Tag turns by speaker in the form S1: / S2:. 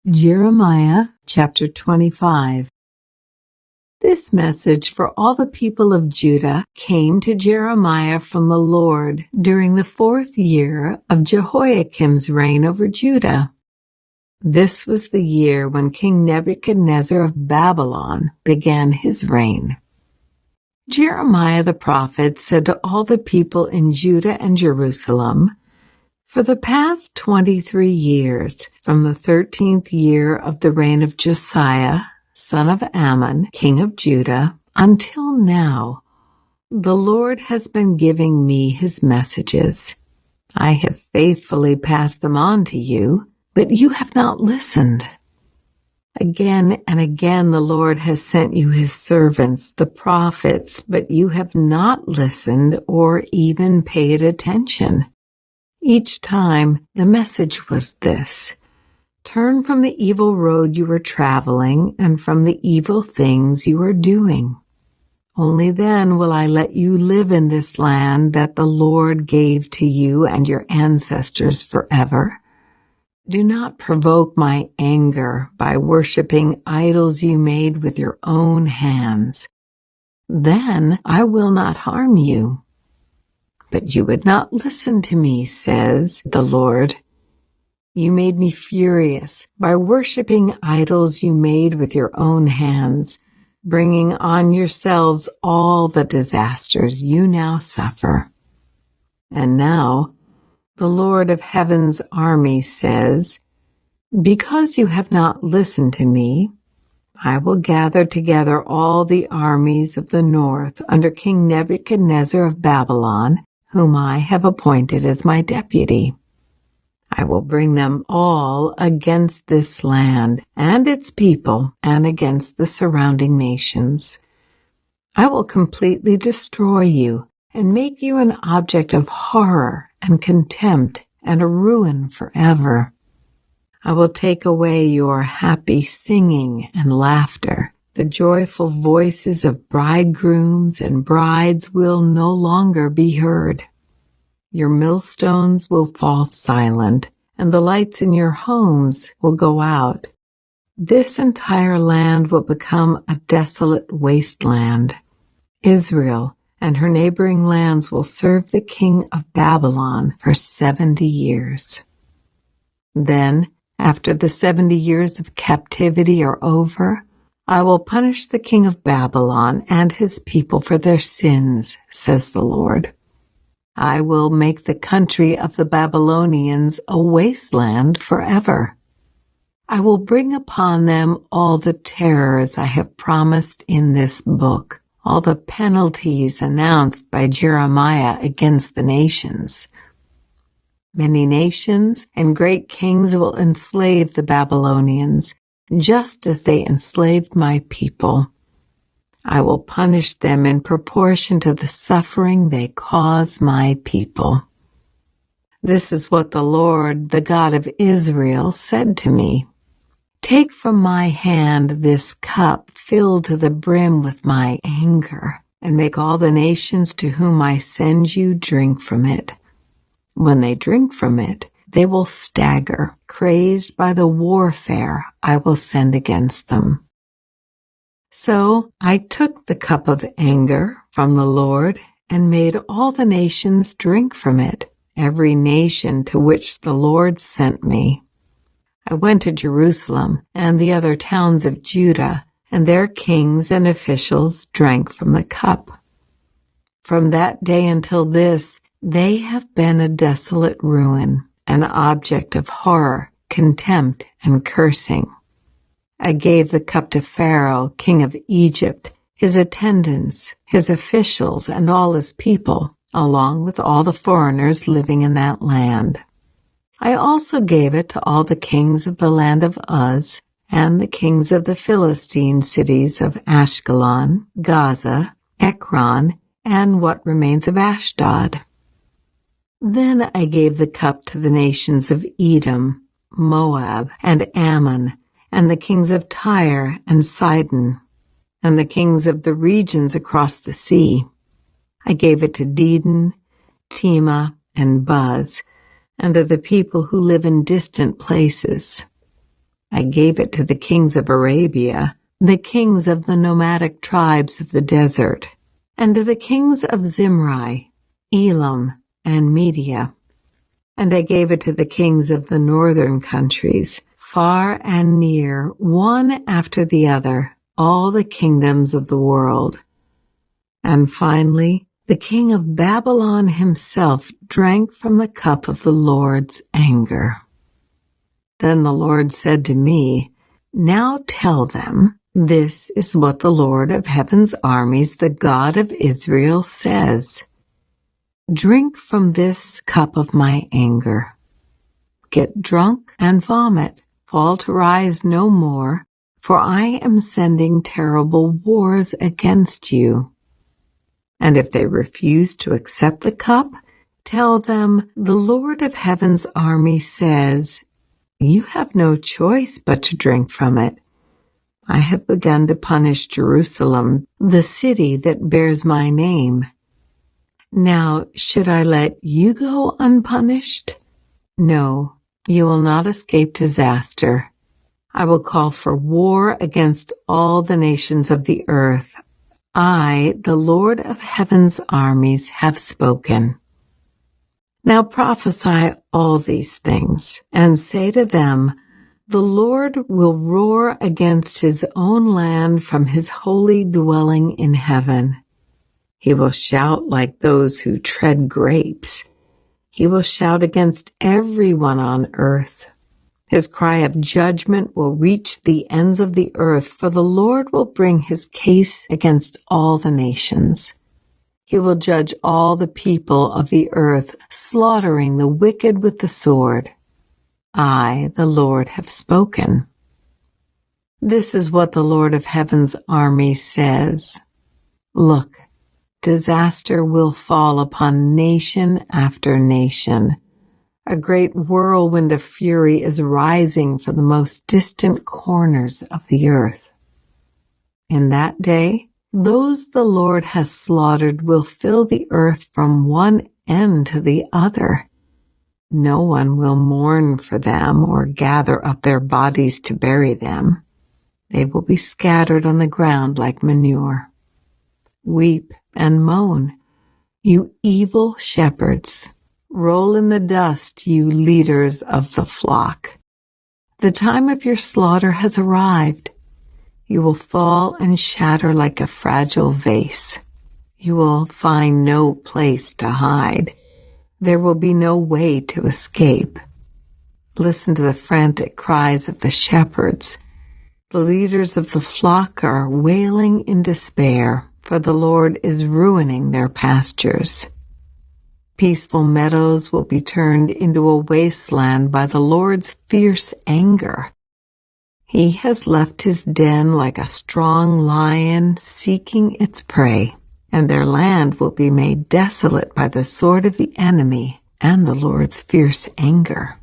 S1: Jeremiah chapter 25. This message for all the people of Judah came to Jeremiah from the Lord during the 4th year of Jehoiakim's reign over Judah. This was the year when King Nebuchadnezzar of Babylon began his reign. Jeremiah the prophet said to all the people in Judah and Jerusalem, "For the past 23 years, from the 13th year of the reign of Josiah, son of Ammon, king of Judah, until now, the Lord has been giving me his messages. I have faithfully passed them on to you, but you have not listened. Again and again the Lord has sent you his servants, the prophets, but you have not listened or even paid attention. Each time the message was this: turn from the evil road you are traveling and from the evil things you are doing. Only then will I let you live in this land that the Lord gave to you and your ancestors forever. Do not provoke my anger by worshiping idols you made with your own hands. Then I will not harm you. But you would not listen to me, says the Lord. You made me furious by worshiping idols you made with your own hands, bringing on yourselves all the disasters you now suffer. And now, the Lord of Heaven's army says, because you have not listened to me, I will gather together all the armies of the north under King Nebuchadnezzar of Babylon, whom I have appointed as my deputy. I will bring them all against this land and its people and against the surrounding nations. I will completely destroy you and make you an object of horror and contempt and a ruin forever. I will take away your happy singing and laughter. The joyful voices of bridegrooms and brides will no longer be heard. Your millstones will fall silent, and the lights in your homes will go out. This entire land will become a desolate wasteland. Israel and her neighboring lands will serve the king of Babylon for 70 years. Then, after the 70 years of captivity are over, I will punish the king of Babylon and his people for their sins, says the Lord. I will make the country of the Babylonians a wasteland forever. I will bring upon them all the terrors I have promised in this book, all the penalties announced by Jeremiah against the nations. Many nations and great kings will enslave the Babylonians, just as they enslaved my people. I will punish them in proportion to the suffering they cause my people. This is what the Lord, the God of Israel, said to me. Take from my hand this cup filled to the brim with my anger, and make all the nations to whom I send you drink from it. When they drink from it, they will stagger, crazed by the warfare I will send against them. So I took the cup of anger from the Lord and made all the nations drink from it, every nation to which the Lord sent me. I went to Jerusalem and the other towns of Judah, and their kings and officials drank from the cup. From that day until this, they have been a desolate ruin, an object of horror, contempt, and cursing. I gave the cup to Pharaoh, king of Egypt, his attendants, his officials, and all his people, along with all the foreigners living in that land. I also gave it to all the kings of the land of Uz and the kings of the Philistine cities of Ashkelon, Gaza, Ekron, and what remains of Ashdod. Then I gave the cup to the nations of Edom, Moab, and Ammon, and the kings of Tyre and Sidon, and the kings of the regions across the sea. I gave it to Dedan, Tema, and Buz, and to the people who live in distant places. I gave it to the kings of Arabia, the kings of the nomadic tribes of the desert, and to the kings of Zimri, Elam, and Media. And I gave it to the kings of the northern countries, far and near, one after the other, all the kingdoms of the world. And finally, the king of Babylon himself drank from the cup of the Lord's anger. Then the Lord said to me, "Now tell them, this is what the Lord of heaven's armies, the God of Israel, says. Drink from this cup of my anger. Get drunk and vomit, fall to rise no more, for I am sending terrible wars against you. And if they refuse to accept the cup, tell them, the Lord of heaven's army says, you have no choice but to drink from it. I have begun to punish Jerusalem, the city that bears my name. Now, should I let you go unpunished? No, you will not escape disaster. I will call for war against all the nations of the earth. I, the Lord of heaven's armies, have spoken. Now prophesy all these things, and say to them, the Lord will roar against his own land from his holy dwelling in heaven. He will shout like those who tread grapes. He will shout against everyone on earth. His cry of judgment will reach the ends of the earth, for the Lord will bring his case against all the nations. He will judge all the people of the earth, slaughtering the wicked with the sword. I, the Lord, have spoken. This is what the Lord of heaven's army says. Look, disaster will fall upon nation after nation. A great whirlwind of fury is rising from the most distant corners of the earth. In that day, those the Lord has slaughtered will fill the earth from one end to the other. No one will mourn for them or gather up their bodies to bury them. They will be scattered on the ground like manure. Weep and moan, you evil shepherds. Roll in the dust, you leaders of the flock. The time of your slaughter has arrived. You will fall and shatter like a fragile vase. You will find no place to hide. There will be no way to escape. Listen to the frantic cries of the shepherds. The leaders of the flock are wailing in despair, for the Lord is ruining their pastures. Peaceful meadows will be turned into a wasteland by the Lord's fierce anger. He has left his den like a strong lion seeking its prey, and their land will be made desolate by the sword of the enemy and the Lord's fierce anger.